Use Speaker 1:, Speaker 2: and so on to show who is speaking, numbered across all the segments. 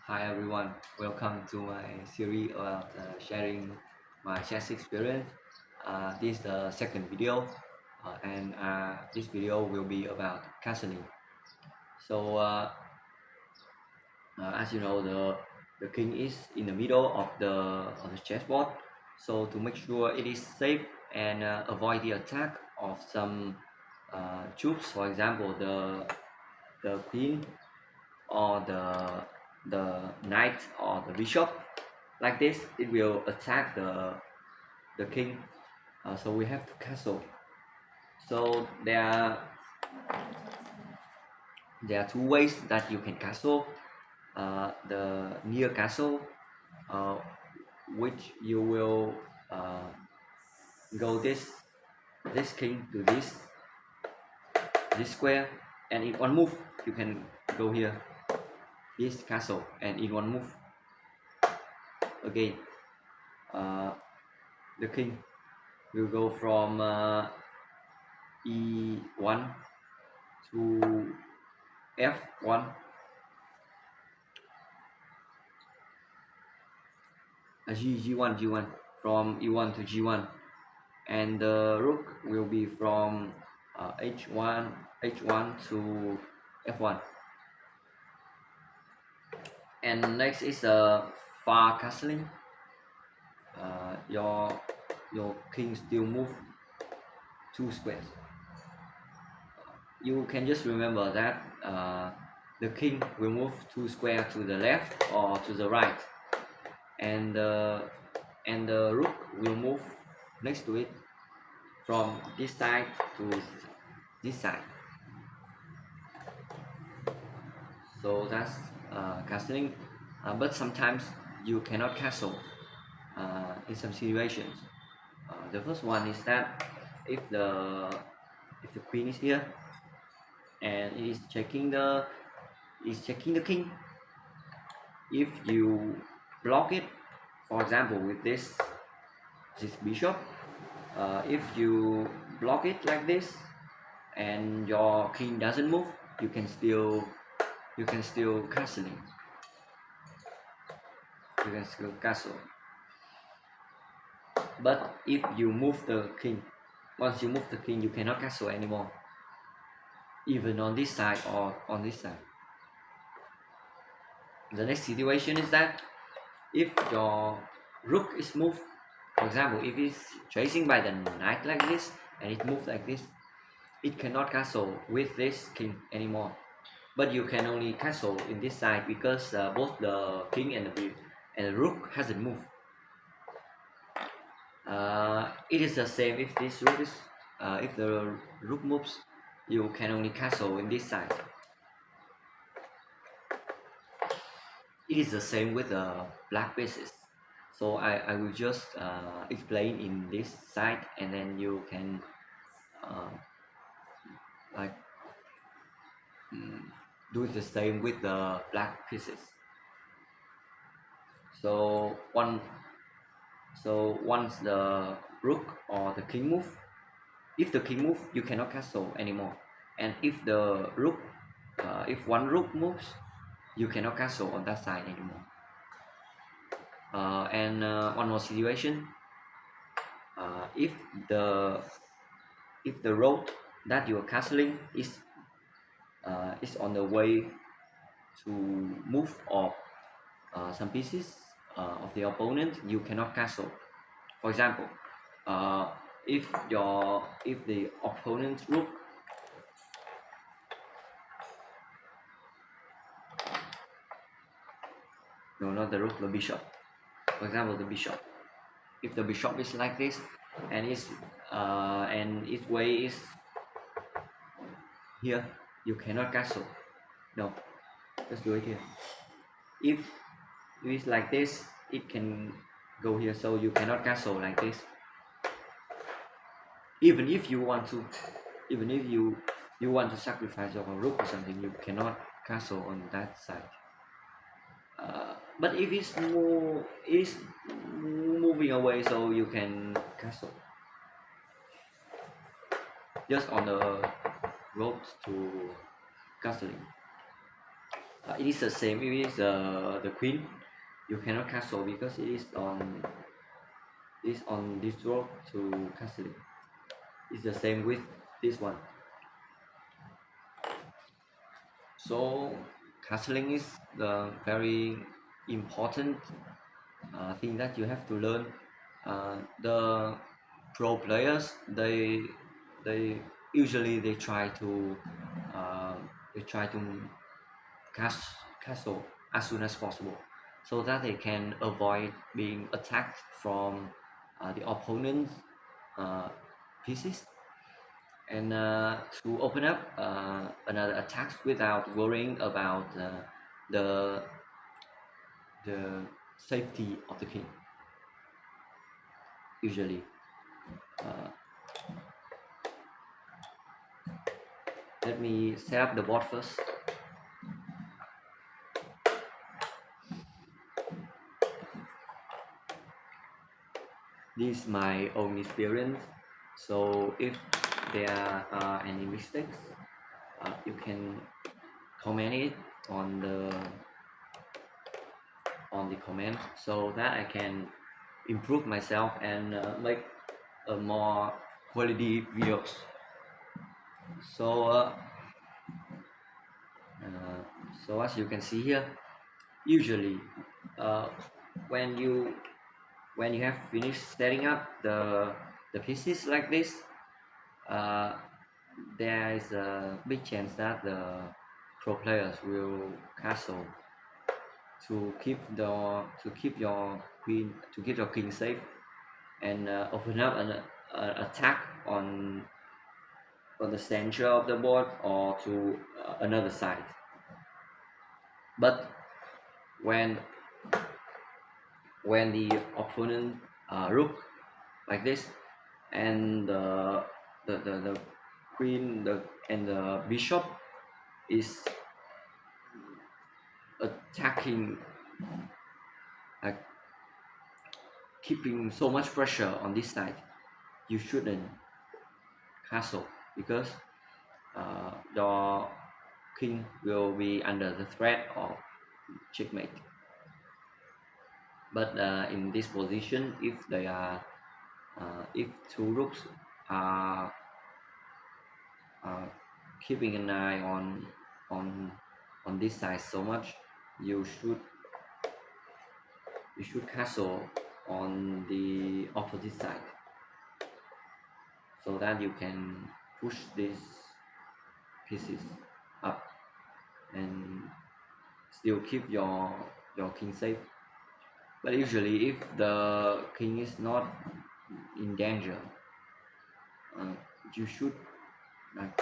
Speaker 1: Hi everyone, welcome to my series about sharing my chess experience. This is the second video, and this video will be about castling. So, as you know, the king is in the middle of the chessboard. So to make sure it is safe and avoid the attack of some troops, for example, the queen or the knight or the bishop, like this it will attack the king. So we have to castle. So there are two ways that you can castle. The near castle, uh, which you will go this king to this square, and in one move you can go here this castle, and in one move again uh, the king will go from e1 to f1, g1 from e1 to g1, and the rook will be from h1 to f1. And next is far castling. Your king still move two squares. You can just remember that the king will move two squares to the left or to the right, and the rook will move next to it from this side to this side. So that's castling, but sometimes you cannot castle in some situations. The first one is that if the queen is here and it is checking the king, if you block it, for example with this bishop, if you block it like this and your king doesn't move, you can still castling. You can still castle. But if you move the king, once you move the king, you cannot castle anymore, even on this side or on this side. The next situation is that if your rook is moved, for example, if it's chasing by the knight like this and it moves like this, it cannot castle with this king anymore. But you can only castle in this side because both the king and the rook hasn't moved. It is the same if this rook is if the rook moves, you can only castle in this side. It is the same with the black pieces. So I will just explain in this side, and then you can uh, like do the same with the black pieces. So once the rook or the king move, if the king move, you cannot castle anymore. And if the rook, if one rook moves, you cannot castle on that side anymore. And one more situation, if the road that you are castling is on the way to move off some pieces of the opponent, you cannot castle. For example, uh, if the opponent's rook, no, not the rook, the bishop. For example, the bishop. If the bishop is like this, and its way is here, you cannot castle. No, just do it here. If it's like this, it can go here, so you cannot castle like this. Even if you want to, even if you want to sacrifice your rook or something, you cannot castle on that side. But if it's moving away, so you can castle just on the road to castling. it is the same. If it is the queen, you cannot castle because it is on this row to castling. It's the same with this one. So castling is the very important thing that you have to learn. The pro players, they usually uh, they try to cast castle as soon as possible, so that they can avoid being attacked from the opponent's uh, pieces, and to open up another attack without worrying about the the safety of the king. Usually, uh, let me set up the board first. This is my own experience, so if there are any mistakes, you can comment it on the comment, so that I can improve myself and make a more quality videos. So so as you can see here, usually uh, when you have finished setting up the pieces like this, uh, there is a big chance that the pro players will castle to keep your queen, to keep your king safe, and open up an attack on the center of the board or to another side. But when the opponent rook like this, and the queen and the bishop is attacking, like keeping so much pressure on this side, you shouldn't castle, because your king will be under the threat of checkmate. But in this position, if they are if two rooks are keeping an eye on this side so much, you should castle on the opposite side, so that you can push these pieces up and still keep your king safe. But usually, if the king is not in danger, uh, you should like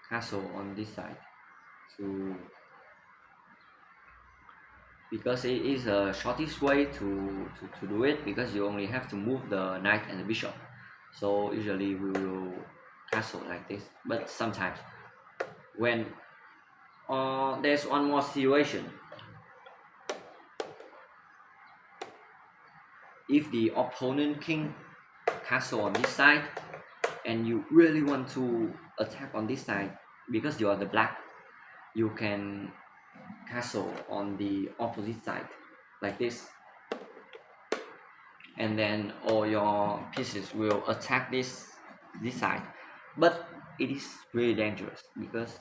Speaker 1: castle on this side, to because it is a shortest way to do it, because you only have to move the knight and the bishop. So usually we will castle like this. But sometimes when there's one more situation, if the opponent king castle on this side and you really want to attack on this side, because you are the black, you can castle on the opposite side like this, and then all your pieces will attack this side. But it is really dangerous, because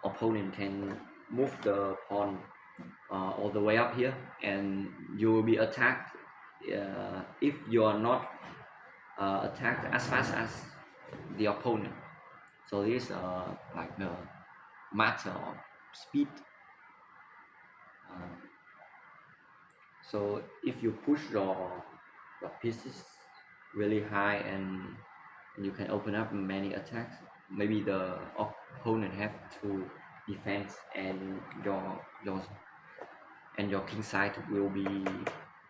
Speaker 1: opponent can move the pawn all the way up here, and you will be attacked if you are not attacked as fast as the opponent. So this is like the matter of speed. uh, so if you push your pieces really high, and you can open up many attacks, maybe the opponent have to defend, and your king side will be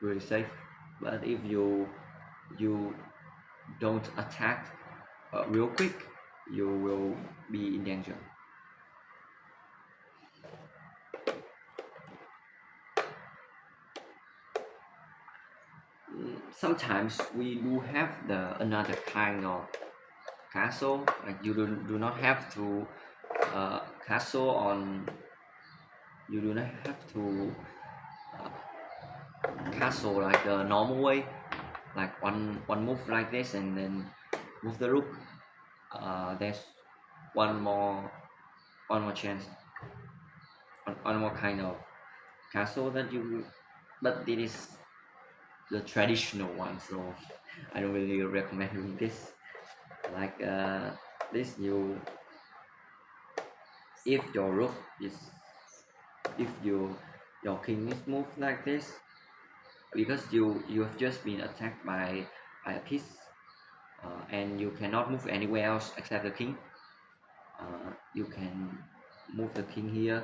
Speaker 1: really safe. But if you don't attack real quick, you will be in danger. Sometimes we do have another kind of castle, like you do not have to castle on, you do not have to castle like a normal way, like one move like this and then move the rook. There's one more one more chance, one more kind of castle that you, but it is the traditional one, so I don't really recommend doing this. Like this, you, if your rook is, if your king is moved like this, because you have just been attacked by a piece, and you cannot move anywhere else except the king. You can move the king here,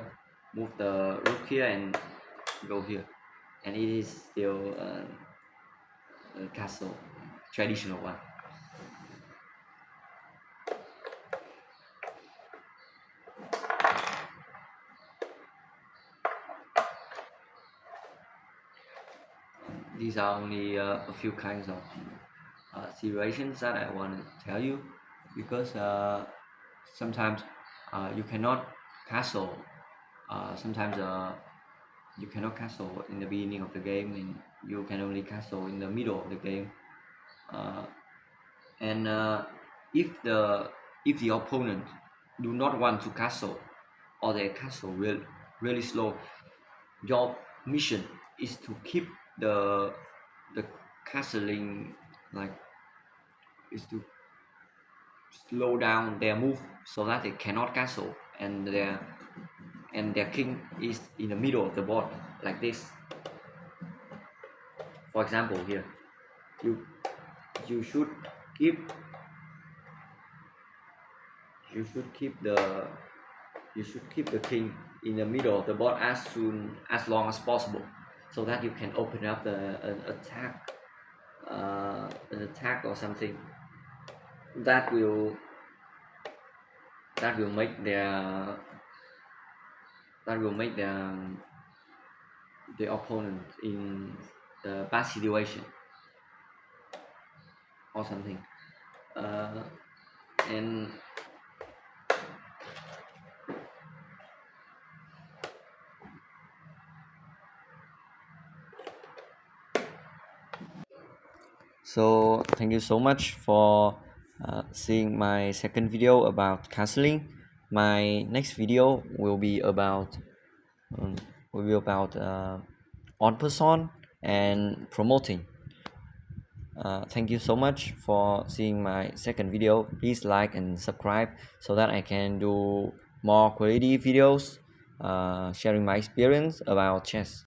Speaker 1: move the rook here, and go here, and it is still a castle, traditional one. These are only a few kinds of situations that I want to tell you, because sometimes you cannot castle. Sometimes you cannot castle in the beginning of the game, and you can only castle in the middle of the game. And if the opponent do not want to castle, or their castle really slow, your mission is to keep the castling, like, is to slow down their move so that they cannot castle, and their king is in the middle of the board like this. For example, here you should keep you should keep the you should keep the king in the middle of the board as long as possible, so that you can open up an attack or something that will make the opponent in the bad situation or something. And so thank you so much for seeing my second video about castling. My next video will be about um, en passant and promoting. Thank you so much for seeing my second video. Please like and subscribe so that I can do more quality videos sharing my experience about chess.